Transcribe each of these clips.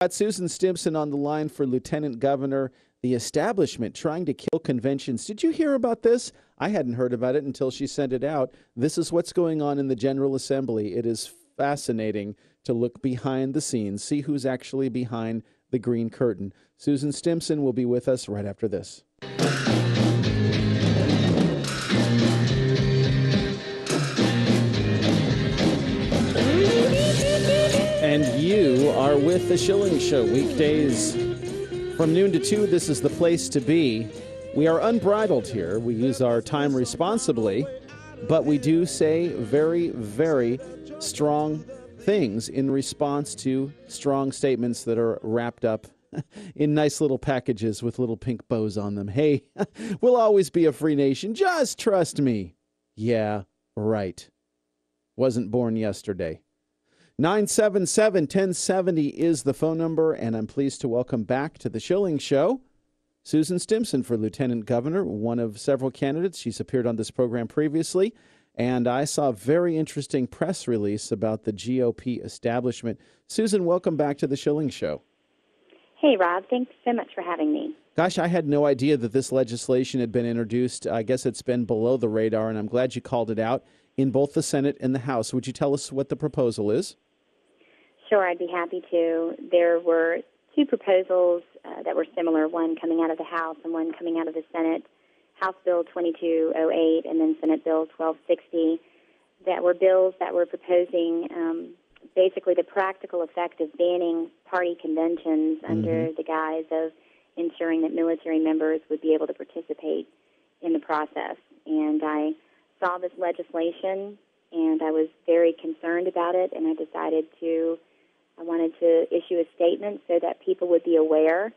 Got Susan Stimpson on the line for Lieutenant Governor. The establishment trying to kill conventions. Did you hear about this? I hadn't heard about it until she sent it out. This is what's going on in the General Assembly. It is fascinating to look behind the scenes, see who's actually behind the green curtain. Susan Stimpson will be with us right after this. And you are with The Schilling Show, weekdays from noon to 2. This is the place to be. We are unbridled here. We use our time responsibly, but we do say very, very strong things in response to strong statements that are wrapped up in nice little packages with little pink bows on them. Hey, we'll always be a free nation. Just trust me. Yeah, right. Wasn't born yesterday. 977-1070 is the phone number, and I'm pleased to welcome back to the Schilling Show Susan Stimpson for Lieutenant Governor, one of several candidates. She's appeared on this program previously, and I saw a very interesting press release about the GOP establishment. Susan, welcome back to the Schilling Show. Hey, Rob. Thanks so much for having me. Gosh, I had no idea that this legislation had been introduced. I guess it's been below the radar, and I'm glad you called it out in both the Senate and the House. Would you tell us what the proposal is? Sure, I'd be happy to. There were two proposals that were similar, one coming out of the House and one coming out of the Senate. House Bill 2208 and then Senate Bill 1260, that were bills that were proposing basically the practical effect of banning party conventions under the guise of ensuring that military members would be able to participate in the process. And I saw this legislation, and I was very concerned about it, and I wanted to issue a statement so that people would be aware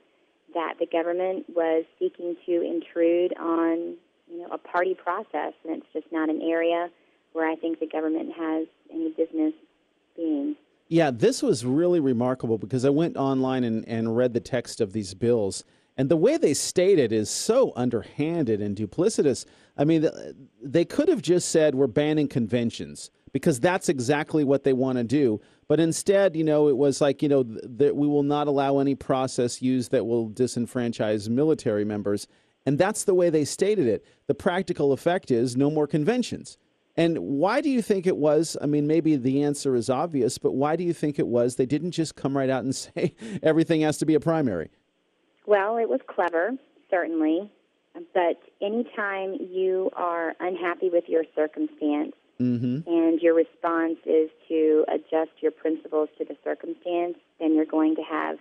that the government was seeking to intrude on, a party process, and it's just not an area where I think the government has any business being. Yeah, this was really remarkable because I went online and read the text of these bills, and the way they state it is so underhanded and duplicitous. I mean, they could have just said we're banning conventions because that's exactly what they want to do. But instead, it was like, that we will not allow any process used that will disenfranchise military members. And that's the way they stated it. The practical effect is no more conventions. And why do you think it was? I mean, maybe the answer is obvious, but why do you think it was they didn't just come right out and say everything has to be a primary? Well, it was clever, certainly. But anytime you are unhappy with your circumstance, and your response is to adjust your principles to the circumstance, then you're going to have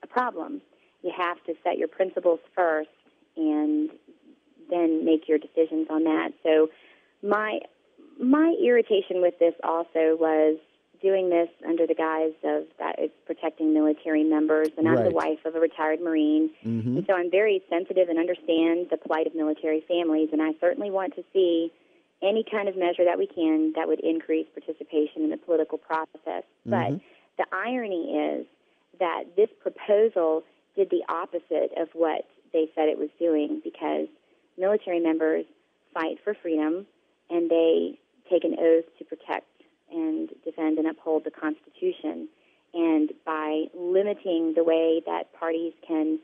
a problem. You have to set your principles first and then make your decisions on that. So my irritation with this also was doing this under the guise of that it's protecting military members, and I'm the wife of a retired Marine, and so I'm very sensitive and understand the plight of military families, and I certainly want to see any kind of measure that we can that would increase participation in the political process. But the irony is that this proposal did the opposite of what they said it was doing, because military members fight for freedom and they take an oath to protect and defend and uphold the Constitution. And by limiting the way that parties can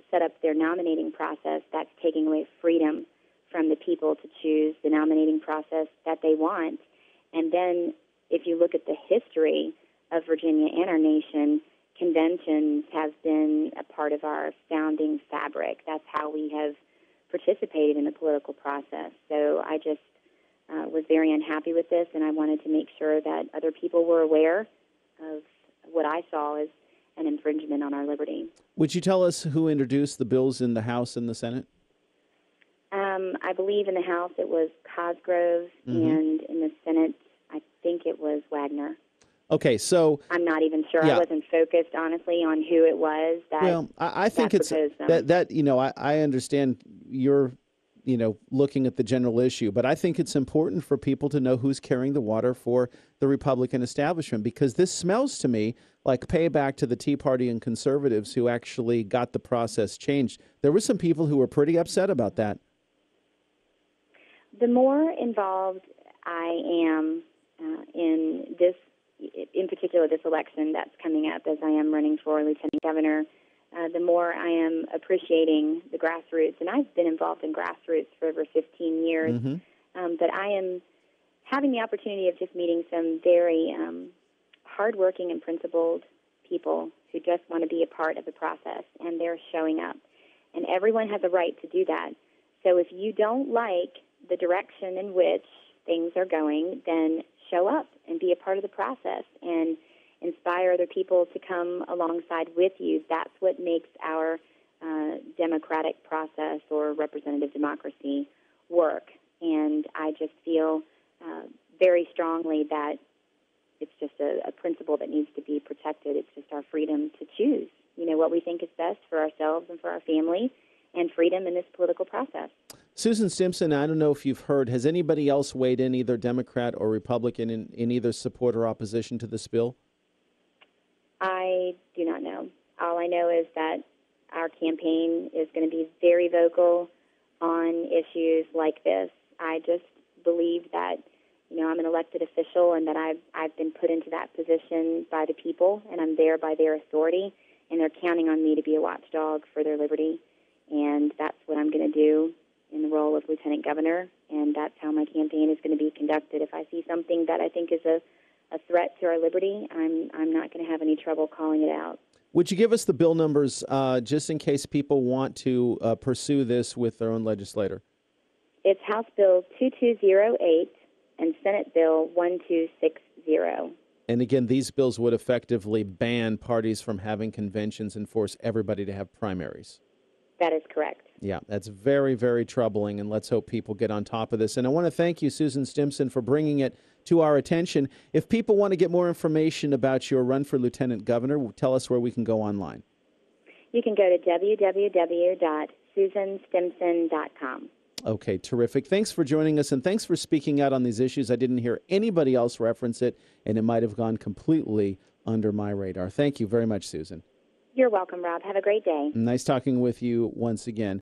set up their nominating process, that's taking away freedom from the people to choose the nominating process that they want. And then if you look at the history of Virginia and our nation, conventions have been a part of our founding fabric. That's how we have participated in the political process. So I just was very unhappy with this, and I wanted to make sure that other people were aware of what I saw as an infringement on our liberty. Would you tell us who introduced the bills in the House and the Senate? I believe in the House it was Cosgrove, and in the Senate I think it was Wagner. Okay, so I'm not even sure. I wasn't focused, honestly, on who it was that. Well, I think it's that I understand you're looking at the general issue, but I think it's important for people to know who's carrying the water for the Republican establishment, because this smells to me like payback to the Tea Party and conservatives who actually got the process changed. There were some people who were pretty upset about that. The more involved I am in this in particular this election that's coming up as I am running for lieutenant governor, the more I am appreciating the grassroots. And I've been involved in grassroots for over 15 years, but I am having the opportunity of just meeting some very hardworking and principled people who just want to be a part of the process, and they're showing up. And everyone has a right to do that. So if you don't like the direction in which things are going, then show up and be a part of the process and inspire other people to come alongside with you. That's what makes our democratic process or representative democracy work. And I just feel very strongly that it's just a principle that needs to be protected. It's just our freedom to choose, what we think is best for ourselves and for our family, and freedom in this political process. Susan Stimpson, I don't know if you've heard, has anybody else weighed in, either Democrat or Republican, in either support or opposition to this bill? I do not know. All I know is that our campaign is going to be very vocal on issues like this. I just believe that, I'm an elected official and that I've been put into that position by the people, and I'm there by their authority, and they're counting on me to be a watchdog for their liberty, and that's what I'm going to do in the role of lieutenant governor, and that's how my campaign is going to be conducted. If I see something that I think is a threat to our liberty, I'm not going to have any trouble calling it out. Would you give us the bill numbers just in case people want to pursue this with their own legislator? It's House Bill 2208 and Senate Bill 1260. And again, these bills would effectively ban parties from having conventions and force everybody to have primaries. That is correct. Yeah, that's very, very troubling, and let's hope people get on top of this. And I want to thank you, Susan Stimpson, for bringing it to our attention. If people want to get more information about your run for lieutenant governor, tell us where we can go online. You can go to www.susanstimpson.com. Okay, terrific. Thanks for joining us, and thanks for speaking out on these issues. I didn't hear anybody else reference it, and it might have gone completely under my radar. Thank you very much, Susan. You're welcome, Rob. Have a great day. Nice talking with you once again.